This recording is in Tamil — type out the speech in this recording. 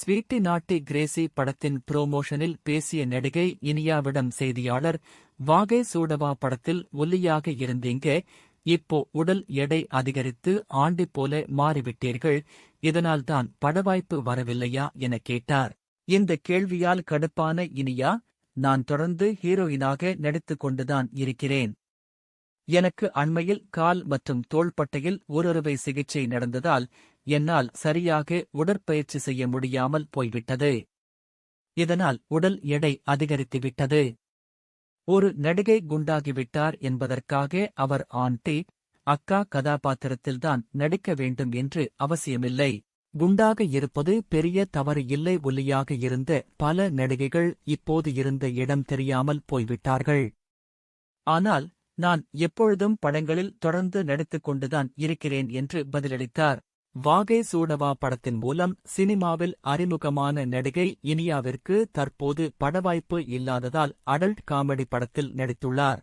ஸ்வீட்டி நாட்டி கிரேசி படத்தின் புரோமோஷனில் பேசிய நடிகை இனியாவிடம் செய்தியாளர், வாகை சூடவா படத்தில் ஒல்லியாக இருந்தீங்க, இப்போ உடல் எடை அதிகரித்து ஆண்டி போல மாறிவிட்டீர்கள், இதனால்தான் படவாய்ப்பு வரவில்லையா என கேட்டார். இந்த கேள்வியால் கடுப்பான இனியா, நான் தொடர்ந்து ஹீரோயினாக நடித்துக் கொண்டுதான் இருக்கிறேன். எனக்கு அண்மையில் கால் மற்றும் தோள்பட்டையில் ஓரறுவை சிகிச்சை நடந்ததால் என்னால் சரியாக உடற்பயிற்சி செய்ய முடியாமல் போய்விட்டது. இதனால் உடல் எடை அதிகரித்துவிட்டது. ஒரு நடிகை குண்டாகிவிட்டார் என்பதற்காக அவர் ஆண்டி, அக்கா கதாபாத்திரத்தில்தான் நடிக்க வேண்டும் என்று அவசியமில்லை. குண்டாக இருப்பது பெரிய தவறு இல்லை. ஒல்லியாக இருந்த பல நடிகைகள் இப்போது இருந்த இடம் தெரியாமல் போய்விட்டார்கள். ஆனால் நான் எப்பொழுதும் படங்களில் தொடர்ந்து நடித்துக் கொண்டுதான் இருக்கிறேன் என்று பதிலளித்தார். வாகை சூடவா படத்தின் மூலம் சினிமாவில் அறிமுகமான நடிகை இனியாவிற்கு தற்போது படவாய்ப்பு இல்லாததால் அடல்ட் காமெடி படத்தில் நடித்துள்ளார்.